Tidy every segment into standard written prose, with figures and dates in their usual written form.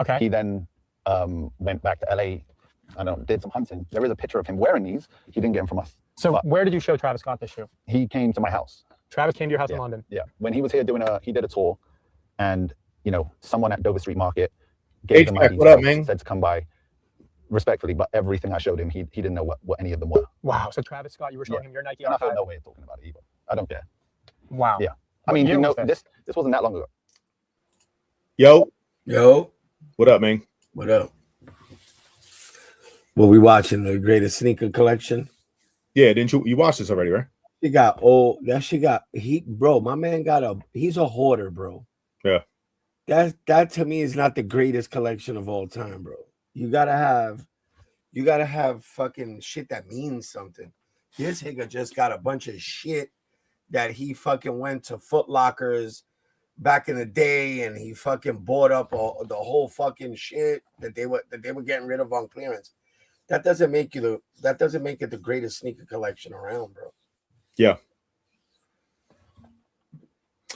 Okay. He then went back to LA. I don't know, did some hunting. There is a picture of him wearing these. He didn't get them from us. So but where did you show Travis Scott this shoe? He came to my house. Travis came to your house Yeah. in London. Yeah. When he was here he did a tour, and someone at Dover Street Market gave him my details, said to come by. Respectfully, but everything I showed him, he didn't know what any of them were. Wow. So Travis Scott, you were showing him your Nike and archive. I feel no way of talking about it either. I don't care. Wow. Yeah. I mean, this wasn't that long ago. Yo. What up, man? What up? Well, we watching the greatest sneaker collection. Yeah, didn't you watched this already, right? She got bro, my man he's a hoarder, bro. Yeah. That to me is not the greatest collection of all time, bro. You gotta have fucking shit that means something. This nigga just got a bunch of shit that he fucking went to Foot Lockers back in the day, and he fucking bought up the whole fucking shit that they were getting rid of on clearance. That doesn't make it the greatest sneaker collection around, bro. Yeah.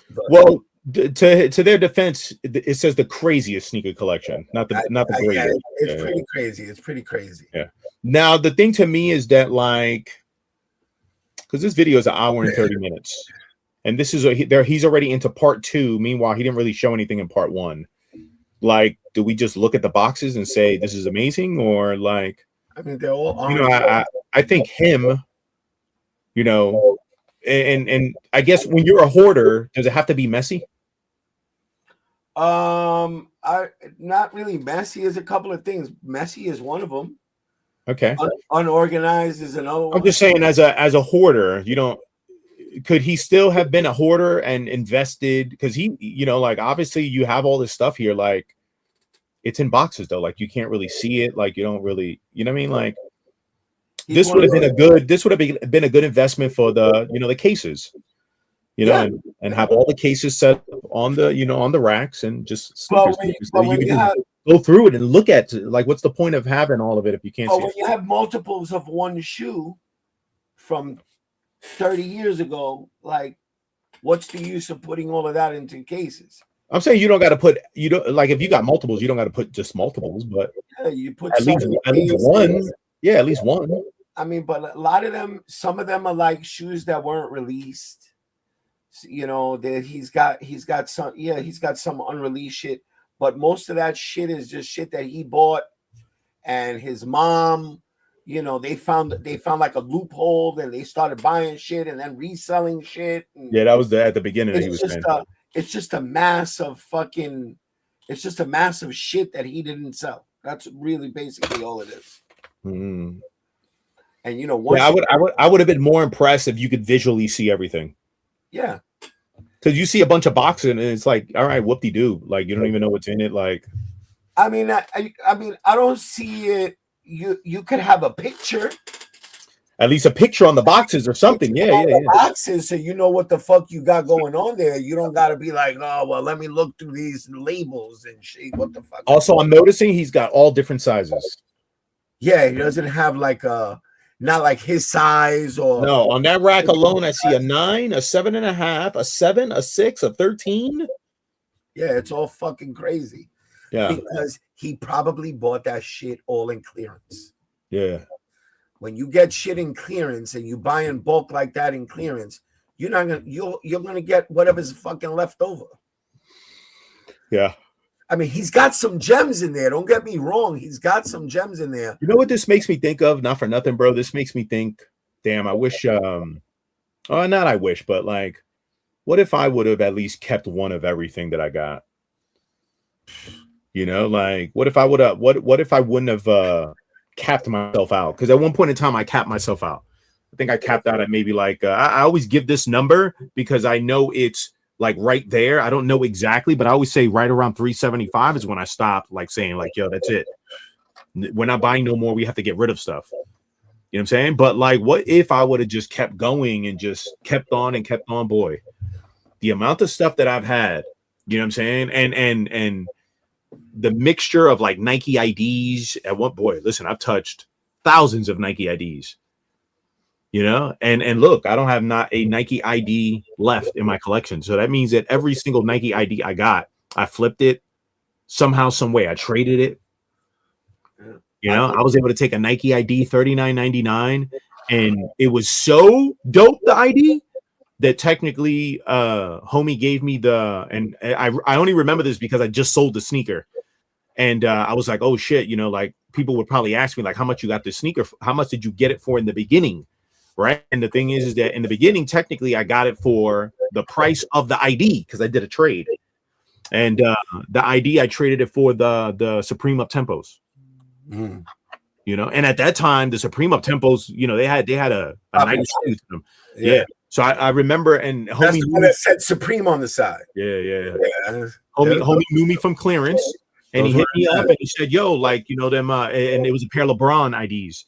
But, well, to their defense, it says the craziest sneaker collection, not the greatest. It's pretty crazy. It's pretty crazy. Yeah. Now the thing to me is that, like, because this video is an hour and 30 minutes, and this is he's already into part 2. Meanwhile, he didn't really show anything in part 1. Like, do we just look at the boxes and say this is amazing, or like? I mean, they're all. I think him. And I guess when you're a hoarder, does it have to be messy? Not really. Messy is a couple of things. Messy is one of them. Okay. Unorganized is another one. I'm just saying, as a hoarder, could he still have been a hoarder and invested? Because he, like, obviously you have all this stuff here, like it's in boxes though, like you can't really see it, like you don't really, you know what I mean? Like this would have been a good investment for the, the cases, and have all the cases set on the, on the racks and just go through it and look at, like, what's the point of having all of it if you can't see when you have multiples of one shoe from 30 years ago, like, what's the use of putting all of that into cases? I'm saying you don't got to put, like, if you got multiples, you don't got to put just multiples, but you put at least one. Yeah, at least one. I mean, but a lot of them, some of them are like shoes that weren't released. That he's got some unreleased shit, but most of that shit is just shit that he bought, and his mom, they found like a loophole, and they started buying shit and then reselling shit. Yeah, that was at the beginning. It's just a mass of shit that he didn't sell. That's really basically all it is. Mm-hmm. And I would have been more impressed if you could visually see everything. Yeah, because you see a bunch of boxes and it's like, all right, whoop-de-doo, like you don't even know what's in it. Like, I mean, I don't see it. You could have a picture, at least a picture on the boxes or something. Yeah. Boxes, so you know what the fuck you got going on there. You don't got to be like, oh well, let me look through these labels and shit. What the fuck? Also, I'm noticing he's got all different sizes. Yeah, he doesn't have like not like his size or no. On that rack alone, I see a 9, a 7.5, a 7, a 6, a 13. Yeah, it's all fucking crazy. Yeah, because he probably bought that shit all in clearance. Yeah. When you get shit in clearance and you buy in bulk like that in clearance, you're gonna get whatever's fucking left over. Yeah. I mean, he's got some gems in there. Don't get me wrong. He's got some gems in there. You know what this makes me think of? Not for nothing, bro. This makes me think, damn, I wish, not I wish, but like, what if I would have at least kept one of everything that I got? Like, what if I would have, what if I wouldn't have capped myself out? Because at one point in time, I capped myself out. I think I capped out at maybe like, I always give this number because I know it's like right there. I don't know exactly, but I always say right around 375 is when I stopped, like saying like, yo, that's it. We're not buying no more. We have to get rid of stuff. You know what I'm saying? But like, what if I would have just kept going and just kept on and kept on? Boy, the amount of stuff that I've had, you know what I'm saying? And the mixture of like Nike IDs at one, boy, listen, I've touched thousands of Nike IDs. And look, I don't have not a Nike ID left in my collection. So that means that every single Nike ID I got, I flipped it, somehow, some way, I traded it. You know, I was able to take a Nike ID $39.99, and it was so dope, the ID, that technically homie gave me and I only remember this because I just sold the sneaker. And I was like, oh shit, you know, like people would probably ask me like, how much you got this sneaker? How much did you get it for in the beginning? Right. And the thing is that in the beginning, technically, I got it for the price of the ID because I did a trade. And the ID, I traded it for the Supreme Up Tempos. You know, and at that time, the Supreme Up Tempos, you know, they had a nice shoe to them. Yeah. So I remember, and homie, that's the one that said Supreme on the side. Yeah. Homie knew me from clearance, and he hit me up and he said, "Yo, like, you know them," and it was a pair of LeBron IDs.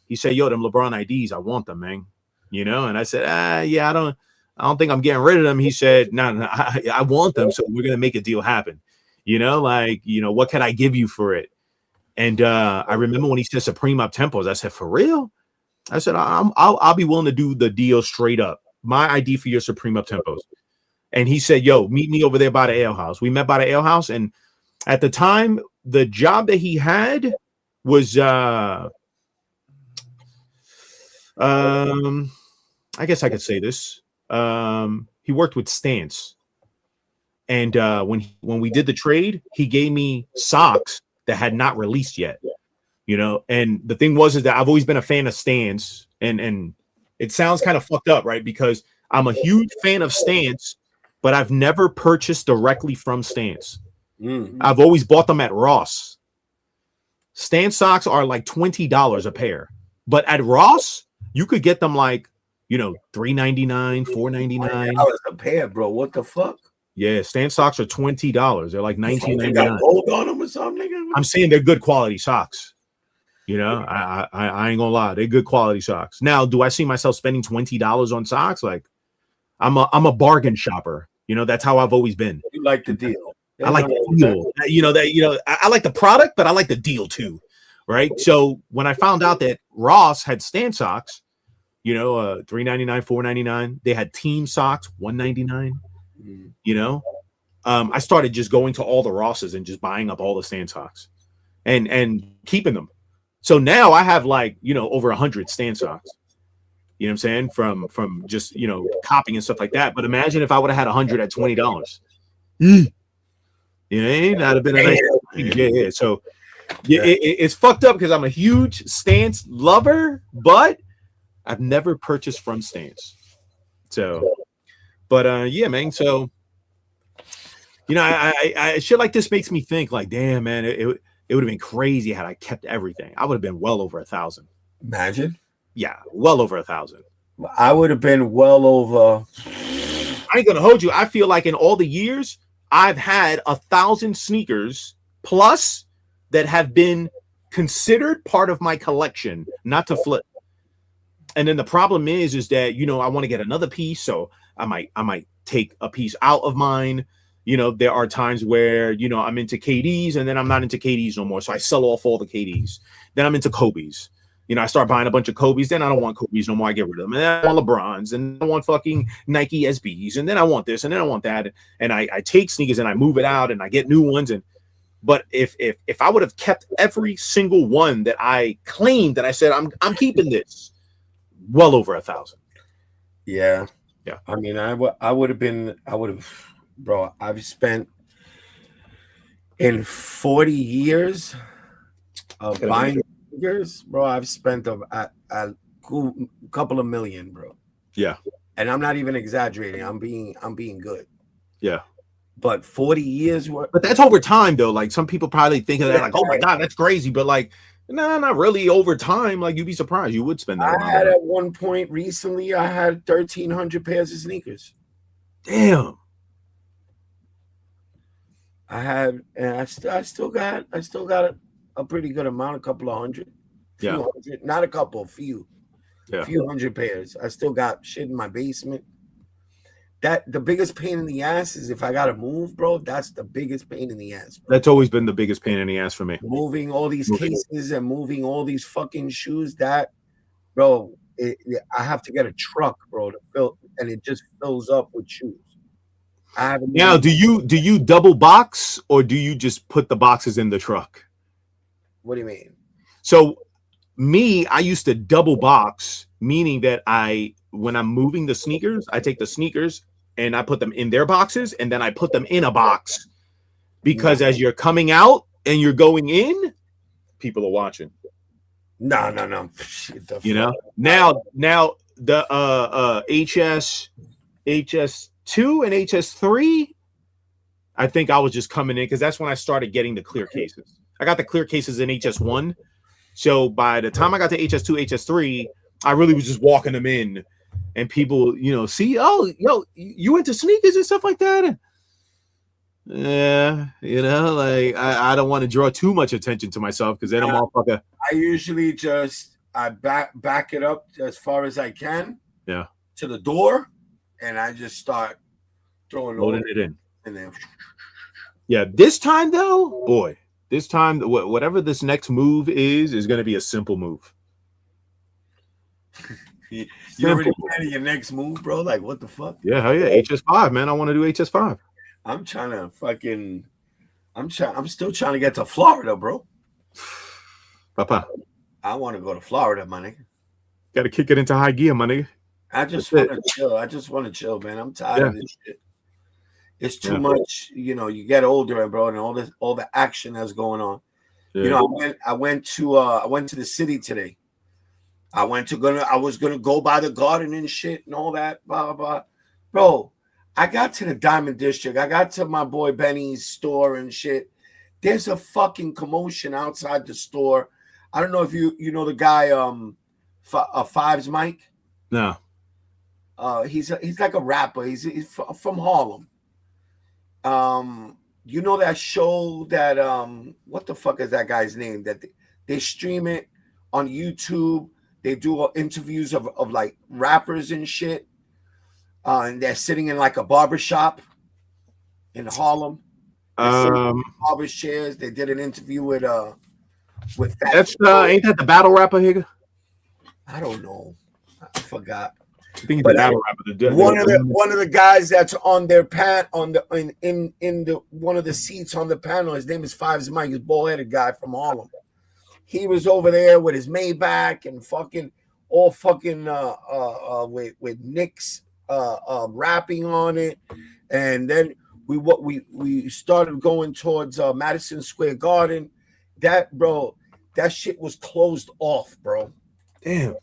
He said, "Yo, them LeBron IDs, I want them, man." You know, and I said, "Yeah, I don't think I'm getting rid of them." He said, "No, I want them, so we're gonna make a deal happen." You know, like, you know, what can I give you for it? And I remember when he said Supreme Up Tempos, I said, "For real?" I said, "I'll be willing to do the deal straight up. My ID for your Supreme Up Tempos." And he said, "Yo, meet me over there by the ale house." We met by the ale house, and at the time, the job that he had was I guess I could say this. He worked with Stance. And when we did the trade, he gave me socks that had not released yet. You know, and the thing is that I've always been a fan of Stance, and it sounds kind of fucked up, right? Because I'm a huge fan of Stance, but I've never purchased directly from Stance. I've always bought them at Ross. Stance socks are like $20 a pair, but at Ross you could get them like, you know, $3.99, $4.99 a pair, bro. What the fuck? Yeah, Stance socks are $20. They're like $19.99. Gold on them or something? I'm saying they're good quality socks. You know, I ain't gonna lie, they're good quality socks. Now, do I see myself spending $20 on socks? Like, I'm a bargain shopper. You know, that's how I've always been. You like the deal. I like the deal. I like the product, but I like the deal too. Right. So when I found out that Ross had Stance socks, you know, $3.99, $4.99, they had team socks, $1.99. You know, I started just going to all the Rosses and just buying up all the Stance socks and keeping them. So now I have like, you know, over 100 Stance socks. You know what I'm saying? From just, you know, copying and stuff like that. But imagine if I would have had 100 at $20. You know, that'd have been a nice. Yeah. So it's fucked up because I'm a huge Stance lover, but I've never purchased from Stance. So, but yeah, man. So, you know, I shit like this makes me think like, damn, man, it would have been crazy had I kept everything. I would have been well over 1,000. Imagine. Yeah, well over 1,000. I would have been well over. I ain't gonna hold you. I feel like in all the years I've had 1,000 sneakers plus that have been considered part of my collection, not to flip. And then the problem is that, you know, I want to get another piece, so I might take a piece out of mine. You know, there are times where, you know, I'm into KDs and then I'm not into KDs no more, so I sell off all the KDs. Then I'm into Kobe's. You know, I start buying a bunch of Kobe's, then I don't want Kobe's no more. I get rid of them. And then I want LeBron's, and I want fucking Nike SBs, and then I want this, and then I want that. And I take sneakers and I move it out and I get new ones. But if I would have kept every single one that I claimed that I said I'm keeping this, well over 1,000. Yeah. Yeah. I mean, I would have, bro, I've spent in 40 years of buying sneakers, bro, I've spent a couple of million, bro. Yeah. And I'm not even exaggerating. I'm being good. Yeah. But 40 years worth. But that's over time though. Like some people probably think of that like, oh my God, that's crazy. But like, no, not really over time. Like you'd be surprised. You would spend that. I had at one point recently, I had 1,300 pairs of sneakers. Damn. I had, and I still got a pretty good amount, a couple of hundred. Yeah. Hundred, not a couple, a few. Yeah. A few hundred pairs. I still got shit in my basement. That the biggest pain in the ass is if I gotta move, bro. That's the biggest pain in the ass, bro. That's always been the biggest pain in the ass for me. Moving all these cases and moving all these fucking shoes. That, bro, I have to get a truck, bro, to fill, and it just fills up with shoes. I haven't. Now, do you double box or do you just put the boxes in the truck? What do you mean? So I used to double box, meaning that when I'm moving the sneakers, I take the sneakers and I put them in their boxes and then I put them in a box because as you're coming out and you're going in, people are watching. No. You know, now the HS2 and HS3, I think I was just coming in because that's when I started getting the clear cases. I got the clear cases in HS1. So by the time I got to HS2, HS3, I really was just walking them in and people, see, oh, yo, you into sneakers and stuff like that? Yeah, like I don't want to draw too much attention to myself because then I'm motherfucker. I usually I back it up as far as I can. Yeah. To the door, and I just start loading it in. And then yeah, this time though, boy, this time whatever this next move is going to be a simple move. You already planning your next move, bro? Like what the fuck? Yeah, hell yeah, HS5, man. I want to do HS5. I'm trying to fucking. I'm still trying to get to Florida, bro. Papa. I want to go to Florida, my nigga. Got to kick it into high gear, my nigga. I just want to chill. I just want to chill, man. I'm tired of this shit. It's too much, you get older, bro, and all the action that's going on. Yeah. I went to the city today. I was gonna go by the garden and shit and all that, blah blah. Bro, I got to the Diamond District. I got to my boy Benny's store and shit. There's a fucking commotion outside the store. I don't know if you know the guy Fives Mike. No. He's like a rapper. He's from Harlem. You know that show that what the fuck is that guy's name? That they stream it on YouTube. They do interviews of like rappers and shit. And they're sitting in like a barber shop in Harlem. Barber chairs. They did an interview with that's ain't that the battle rapper here? I don't know. I forgot. I think it's the battle rapper. One of the guys that's on their in the one of the seats on the panel. His name is Fives Mike. He's a bald-headed guy from Harlem. He was over there with his Maybach and with Nick's rapping on it, and then we started going towards Madison Square Garden. That shit was closed off, bro. Damn.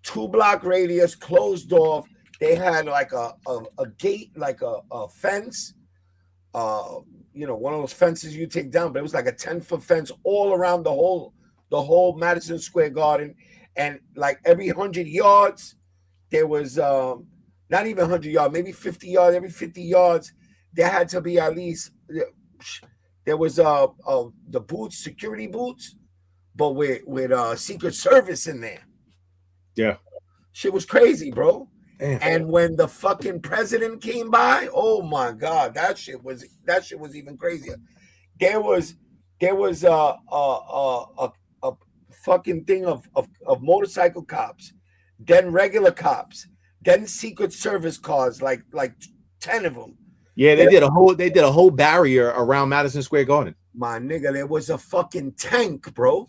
2-block radius closed off. They had like a gate, like a fence, one of those fences you take down, but it was like a 10-foot fence all around the whole Madison Square Garden. And like every 100 yards, there was not even 100 yards, maybe 50 yards. Every 50 yards, there had to be at least there was the boots, security boots, but with Secret Service in there. Yeah, shit was crazy, bro. Damn. And when the fucking president came by, oh my god, that shit was even crazier. There was a fucking thing of motorcycle cops, then regular cops, then Secret Service cars, like 10 of them. Yeah, they did a whole barrier around Madison Square Garden. My nigga, there was a fucking tank, bro.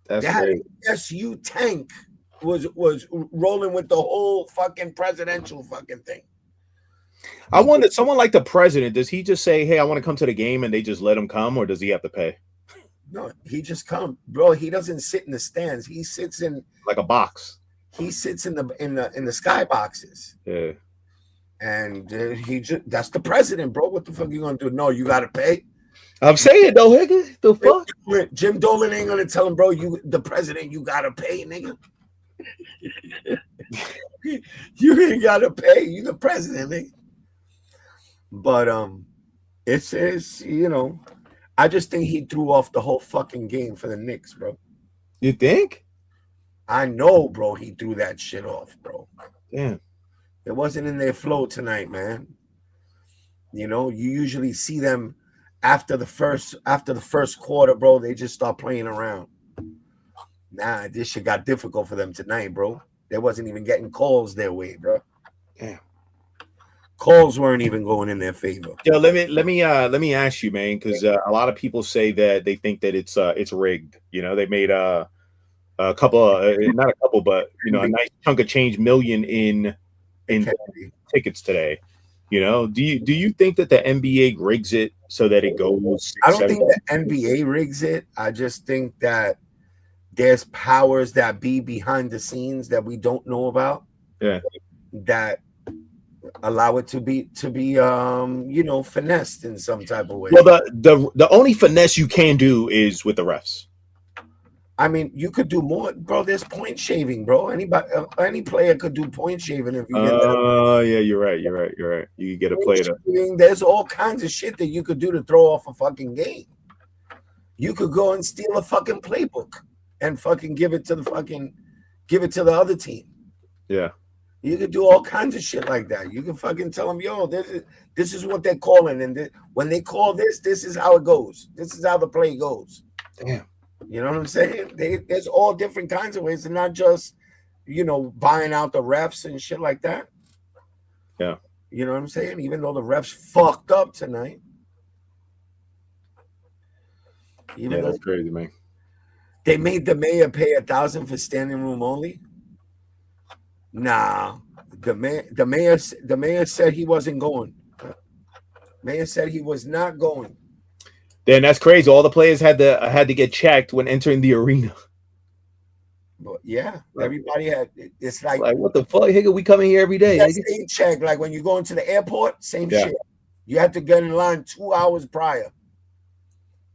That's crazy. SU tank was rolling with the whole fucking presidential fucking thing. I wonder, someone like the president, does he just say, "Hey, I want to come to the game," and they just let him come, or does he have to pay? No, he just come, bro. He doesn't sit in the stands. He sits in like a box. He sits in the sky boxes. Yeah. And that's the president, bro. What the fuck you gonna do? No, you gotta pay. I'm saying though, nigga, the fuck? Jim Dolan ain't gonna tell him, bro. You the president, you gotta pay, nigga. You ain't gotta pay. You the president, nigga. But it's I just think he threw off the whole fucking game for the Knicks, bro. You think? I know, bro. He threw that shit off, bro. Yeah. It wasn't in their flow tonight, man. You usually see them after the first quarter, bro. They just start playing around. Nah, this shit got difficult for them tonight, bro. They wasn't even getting calls their way, bro. Damn. calls weren't even going in their favor. Yo, let me ask you, man, because a lot of people say that they think that it's rigged. You know, they made a couple of not a couple, but you know, a nice chunk of change million in tickets today. You know, do you think that the NBA rigs it so that it goes? I don't think the NBA rigs it. I just think that there's powers that be behind the scenes that we don't know about. Yeah. That allow it to be you know, finessed in some type of way. Well, the only finesse you can do is with the refs. I mean, you could do more, bro. There's point shaving, bro. Any player could do point shaving if you get. Oh, yeah, you're right. You get a player. There's all kinds of shit that you could do to throw off a fucking game. You could go and steal a fucking playbook and fucking give it to the other team. Yeah. You could do all kinds of shit like that. You can fucking tell them, yo, this is what they're calling, and when they call this is how it goes. This is how the play goes. Damn. You know what I'm saying? There's all different kinds of ways, and not just, you know, buying out the refs and shit like that. Yeah. You know what I'm saying? Even though the refs fucked up tonight. Yeah, that's crazy, man. They made the mayor pay $1,000 for standing room only. Nah, the mayor said he wasn't going. Mayor said he was not going. Then that's crazy. All the players had to get checked when entering the arena. But yeah, everybody had. It's like what the fuck? Hey, we coming here every day. Same check. Like when you go into the airport, same shit. You had to get in line 2 hours prior.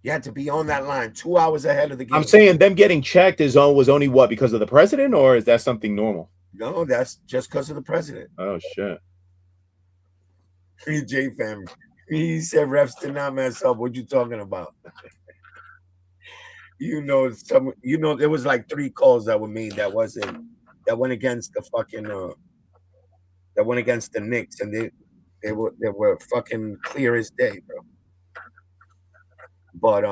You had to be on that line 2 hours ahead of the game. I'm saying them getting checked was only what, because of the president, or is that something normal? No, that's just because of the president. Oh shit. J fam. He said refs did not mess up. What you talking about? You know, there was like 3 calls that were made that went against the fucking that went against the Knicks, and they were fucking clear as day, bro. But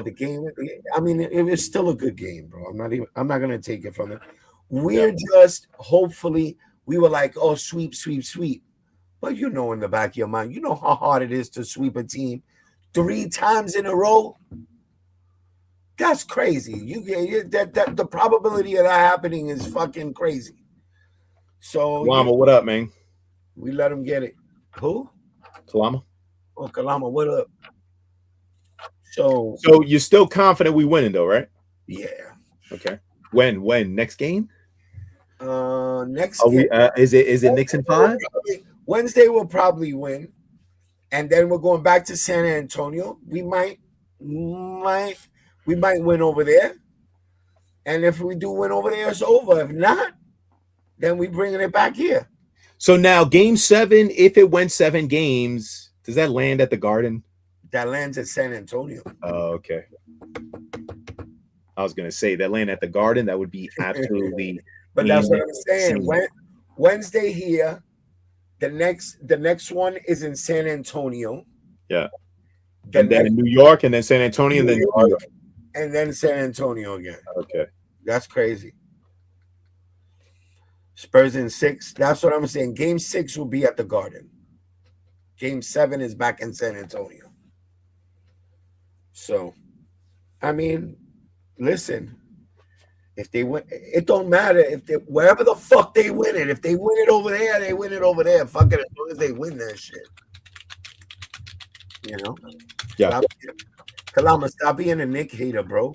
the game, I mean, it was still a good game, bro. I'm not gonna take it from it. We're just hopefully we were like, oh, sweep. But you know, in the back of your mind, you know how hard it is to sweep a team 3 times in a row. That's crazy. That the probability of that happening is fucking crazy. So, Kalama, what up, man? We let him get it. Who? Kalama. Oh, Kalama, what up? So you're still confident we winning though, right? Yeah. Okay. When? Next game? Next. Game. Is it Knicks in 5? Wednesday we'll probably win, and then we're going back to San Antonio. We might win over there, and if we do win over there, it's over. If not, then we bringing it back here. So now, Game 7, if it went 7 games, does that land at the Garden? That lands at San Antonio. Oh, okay. I was gonna say that land at the Garden. That would be absolutely. But that's what I'm saying. Wednesday here. The next one is in San Antonio. Yeah. Then in New York, and then San Antonio, and then New York. And then San Antonio again. Okay. That's crazy. Spurs in 6. That's what I'm saying. Game 6 will be at the Garden. Game 7 is back in San Antonio. So, I mean, listen. If they win, it don't matter if they wherever the fuck they win it. If they win it over there, they win it over there. Fuck it, as long as they win that shit. You know? Yeah. Kalama, stop being a Nick hater, bro.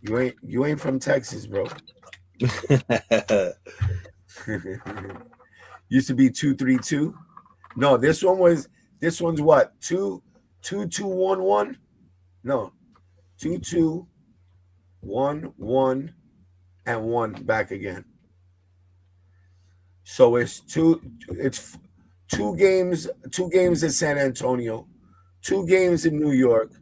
You ain't from Texas, bro. Used to be 2-3-2. No, this one's what? 2-2-1-1? No. 2-2, 1-1, and 1 back again. So it's two games in San Antonio, 2 games in New York.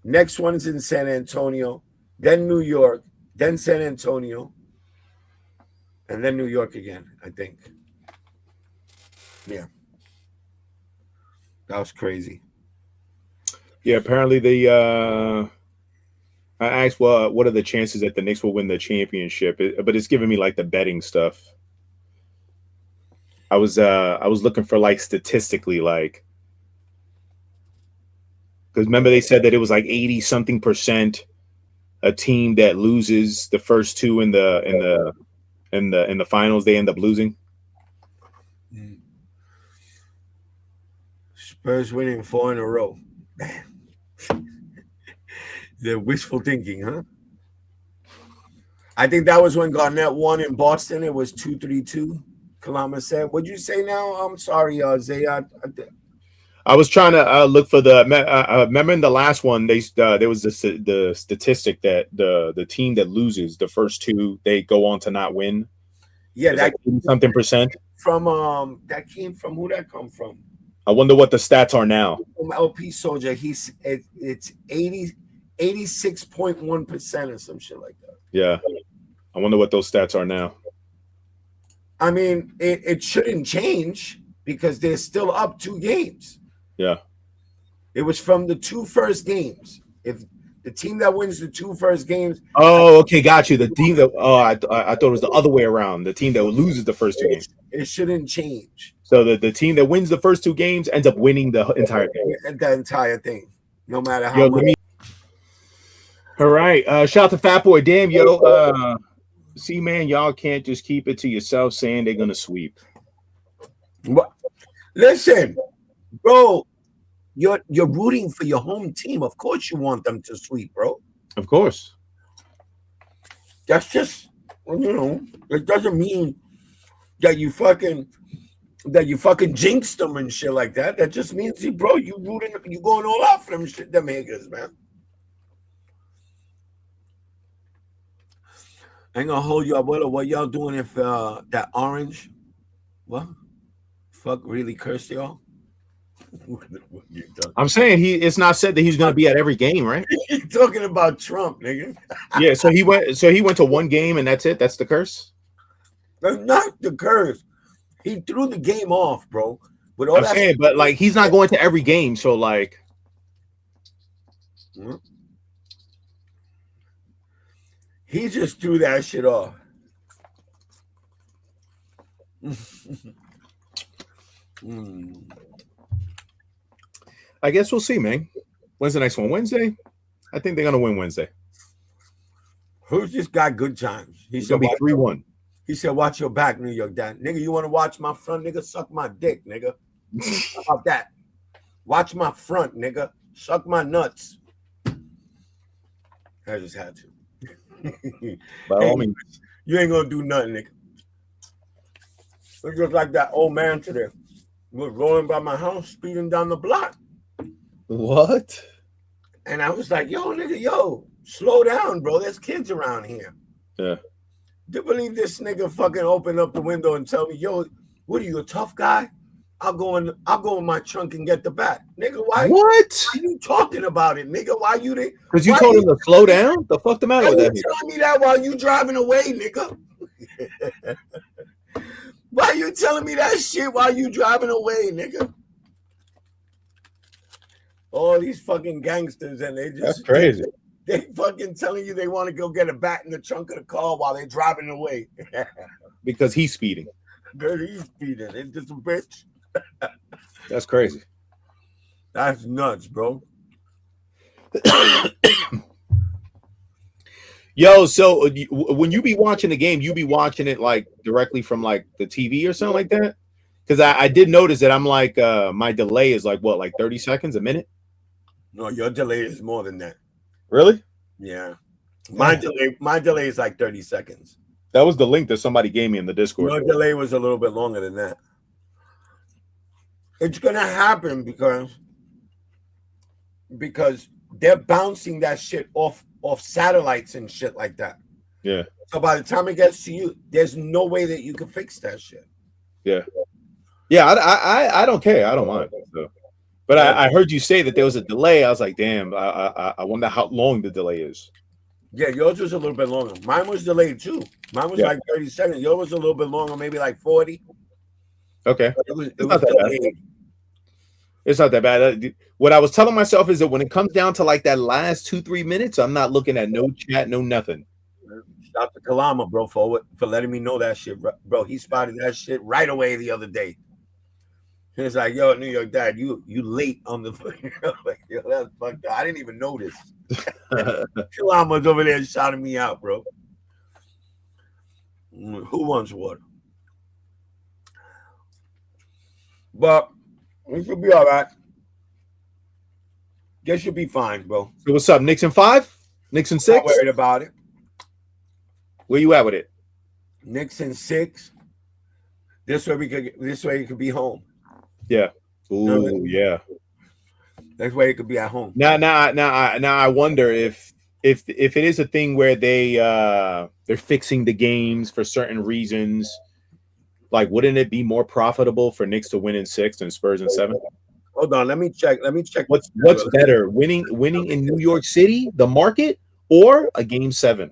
Next one's in San Antonio, then New York, then San Antonio, and then New York again, I think. Yeah. That was crazy. Yeah, apparently I asked, well, what are the chances that the Knicks will win the championship? But it's giving me like the betting stuff. I was looking for like statistically, like, because remember they said that it was like 80 something percent a team that loses the first two in the finals, they end up losing. Spurs winning 4 in a row. They're wishful thinking, huh? I think that was when Garnett won in Boston. It was 2-3-2. Kalama said, "What'd you say now?" I'm sorry, Zaya. I was trying to look for the. Remember in the last one, there was the statistic that the team that loses the first two, they go on to not win. Yeah, that like something percent from that came from who that come from? I wonder what the stats are now. From LP Soldier, it's 86.1% or some shit like that. Yeah, I wonder what those stats are now. I mean, it shouldn't change because they're still up 2 games. Yeah, it was from the 2 first games. If the team that wins the 2 first games, oh, okay, got you. The team that I thought it was the other way around. The team that loses the first 2 games. It shouldn't change. So the team that wins the first 2 games ends up winning the entire game. The entire thing, no matter how much. All right, shout out to Fat Boy. Damn, yo, see, man, y'all can't just keep it to yourself saying they're gonna sweep. What? Listen, bro, you're rooting for your home team. Of course, you want them to sweep, bro. Of course. That's just, it doesn't mean that you fucking jinxed them and shit like that. That just means, bro, you going all out for them shit, them niggas, man. I ain't gonna hold you up. What y'all doing if that orange, what? Fuck really cursed y'all? I'm saying it's not said that he's gonna be at every game, right? You're talking about Trump, nigga. Yeah, so he went to 1 game and that's it. That's the curse. That's not the curse. He threw the game off, bro. But all I'm saying, but like he's not going to every game, so like he just threw that shit off. I guess we'll see, man. When's the next one? Wednesday? I think they're gonna win Wednesday. Who's just got good times? He's gonna be 3-1. He said, "Watch your back, New York Dad. Nigga, you want to watch my front, nigga? Suck my dick, nigga. How about that? Watch my front, nigga. Suck my nuts." I just had to. By all means. You ain't gonna do nothing, nigga. It's just like that old man today. He was rolling by my house, speeding down the block. What? And I was like, "Yo, nigga, slow down, bro. There's kids around here." Yeah. Do you believe this nigga fucking open up the window and tell me, "Yo, what are you, a tough guy? I'll go in my trunk and get the bat." Nigga, why? What? Why are you talking about it, nigga? Why you did? Because you told him to slow down? The fuck the matter with that? You telling me that while you driving away, nigga? Why you telling me that shit while you driving away, nigga? All these fucking gangsters, and they just— That's crazy. They fucking telling you they want to go get a bat in the trunk of the car while they're driving away. Because he's speeding. Girl, he's speeding. It's just a bitch. That's crazy. That's nuts, bro. Yo, so when you be watching the game, you be watching it like directly from like the TV or something like that? Because I did notice that I'm like my delay is like what, like 30 seconds, a minute? No, your delay is more than that. Really? Yeah. My delay is like 30 seconds. That was the link that somebody gave me in the Discord. Your delay was a little bit longer than that. It's gonna happen because they're bouncing that shit off satellites and shit like that. Yeah. So by the time it gets to you, there's no way that you can fix that shit. Yeah. Yeah, I don't care. I don't mind. So. But I heard you say that there was a delay. I was like, damn, I wonder how long the delay is. Yeah, yours was a little bit longer. Mine was delayed too. Mine was like 30 seconds. Yours was a little bit longer, maybe like 40. Okay. It was not that bad. It's not that bad. What I was telling myself is that when it comes down to like that last 2-3 minutes, I'm not looking at no chat, no nothing. Shout out to Kalama, bro, for letting me know that shit, bro. He spotted that shit right away the other day. He was like, "Yo, New York Dad, you late on the like, yo, that's fucked up. I didn't even notice." Kalama's over there shouting me out, bro. Who wants water? But we should be all right. Guess you'll be fine, bro. So what's up? Knicks in 5? Knicks in 6? Not worried about it. Where you at with it? Knicks in 6. This way you could be home. Yeah. Ooh, yeah. That's why you could be at home. Now I wonder if it is a thing where they're fixing the games for certain reasons. Like, wouldn't it be more profitable for Knicks to win in 6 than Spurs in 7? Hold on, let me check. What's better, winning in New York City, the market, or a game 7?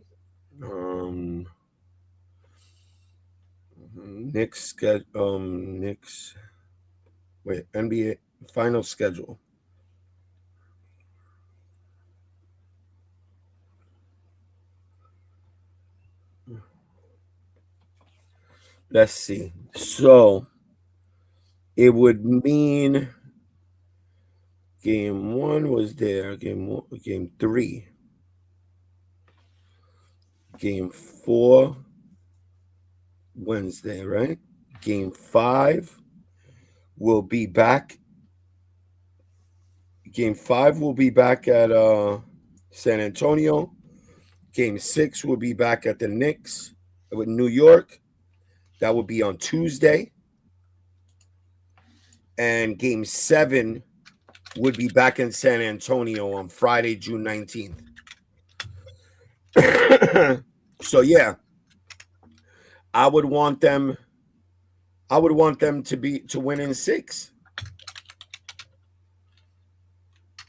Knicks NBA final schedule. Let's see. So it would mean game 1 was there. Game 3. Game 4 Wednesday, right? Game 5 will be back. Game 5 will be back at San Antonio. Game 6 will be back at the Knicks with New York. That will be on Tuesday. And game 7 would be back in San Antonio on Friday, June 19th. So yeah, I would want them to win in 6.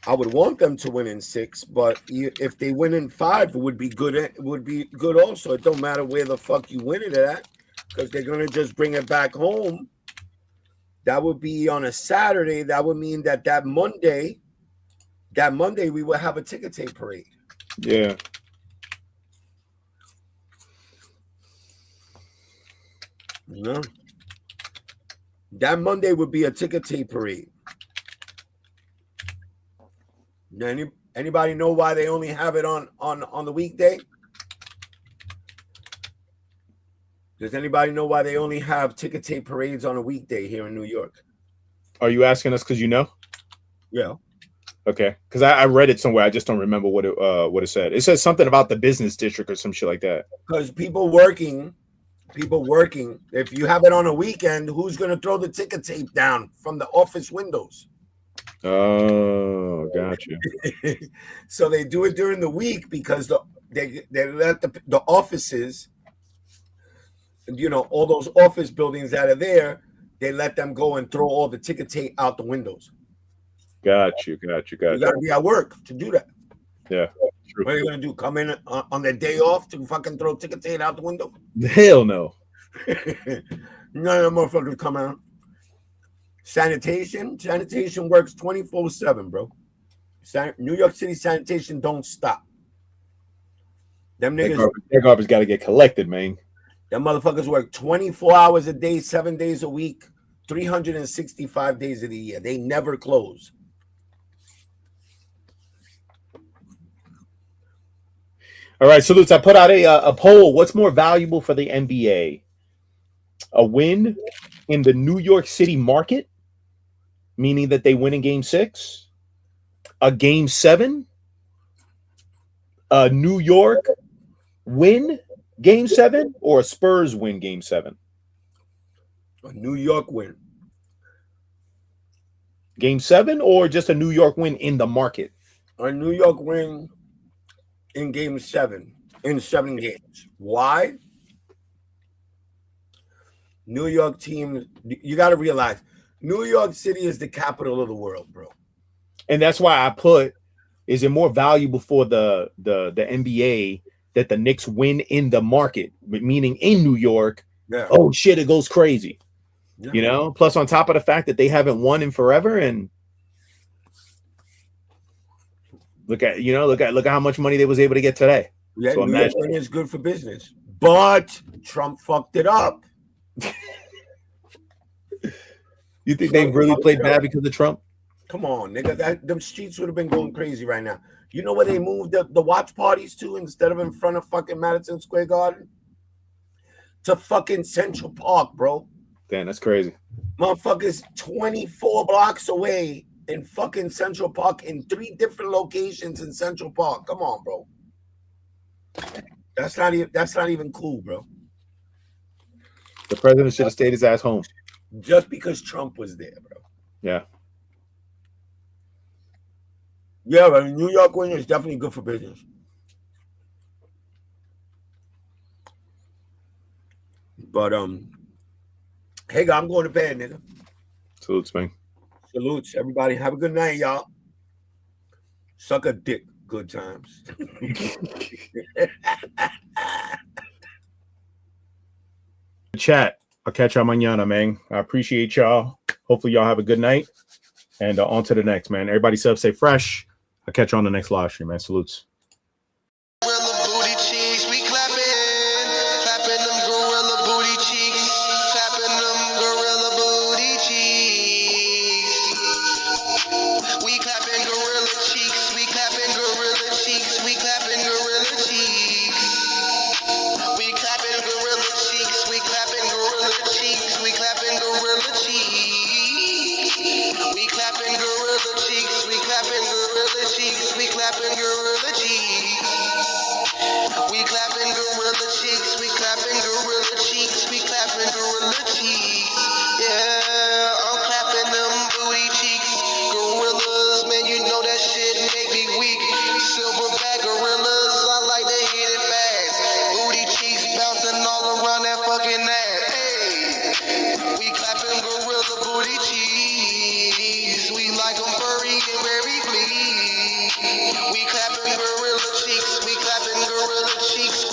I would want them to win in 6, but if they win in 5, it would be good. It would be good also. It don't matter where the fuck you win it at, because they're gonna just bring it back home. That would be on a Saturday. That would mean that Monday we will have a ticket tape parade. Yeah. You know? That Monday would be a ticket tape parade. Anybody know why they only have it on the weekday? Does anybody know why they only have ticket tape parades on a weekday here in New York? Are you asking us because you know? Yeah. Okay. Because I read it somewhere. I just don't remember what it said. It says something about the business district or some shit like that. Because people working. If you have it on a weekend, who's going to throw the ticket tape down from the office windows? Oh, gotcha. So they do it during the week because they let the offices, you know, all those office buildings that are there, they let them go and throw all the ticket tape out the windows. Got you. You got to be at work to do that. Yeah. True. What are you going to do? Come in on their day off to fucking throw ticket tape out the window? Hell no. None of the motherfuckers come out. Sanitation works 24/7, bro. New York City sanitation don't stop. Them niggas, their garbage got to get collected, man. them motherfuckers work 24 hours a day, 7 days a week, 365 days of the year. They never close. All right, so Lutz, I put out a poll. What's more valuable for the NBA? A win in the New York City market, meaning that they win in game 6, a game 7, a New York win game 7, or a Spurs win game 7? A New York win. Game 7, or just a New York win in the market? A New York win in game 7, in 7 games. Why? New York team, you got to realize, New York City is the capital of the world, bro. And that's why I put, is it more valuable for the NBA that the Knicks win in the market, meaning in New York? Yeah. Oh shit, it goes crazy. Yeah. You know, plus on top of the fact that they haven't won in forever, and look at how much money they was able to get today. Yeah, So New York imagine. winter is good for business, but Trump fucked it up. You think they really played bad because of Trump? Come on, nigga. Them streets would have been going crazy right now. You know where they moved the watch parties to instead of in front of fucking Madison Square Garden? To fucking Central Park, bro. Damn, that's crazy. Motherfuckers 24 blocks away in fucking Central Park in 3 different locations in Central Park. Come on, bro. That's not even cool, bro. The president should have stayed his ass home. Just because Trump was there, bro. Yeah. Yeah, but New York winter is definitely good for business. But hey, I'm going to bed, nigga. Salutes, man. Salutes, everybody. Have a good night, y'all. Suck a dick. Good times. Chat. I'll catch y'all mañana, man. I appreciate y'all. Hopefully y'all have a good night. And on to the next, man. Everybody stay fresh. I'll catch you on the next live stream, man. Salutes. Gorilla booty cheeks, we clapping them gorilla booty cheeks, clapping them gorilla booty cheeks. We clapping gorilla cheeks, we clapping gorilla cheeks, we clapping gorilla cheeks. We clapping gorilla cheeks, we clapping gorilla cheeks, we clapping gorilla cheeks. We clapping gorilla cheeks, we clapping gorilla cheeks, we clapping gorilla cheeks. We clapping gorilla cheeks, we clapping gorilla cheeks, we clapping gorilla cheeks. Yeah, I'm clapping them booty cheeks. Gorillas, man, you know that shit make me weak. Silverback gorillas, I like to hit it fast. Booty cheeks bouncing all around that fucking ass. Hey, we clapping gorilla booty cheeks. We like them furry and very clean. We clapping gorilla cheeks, we clapping gorilla cheeks,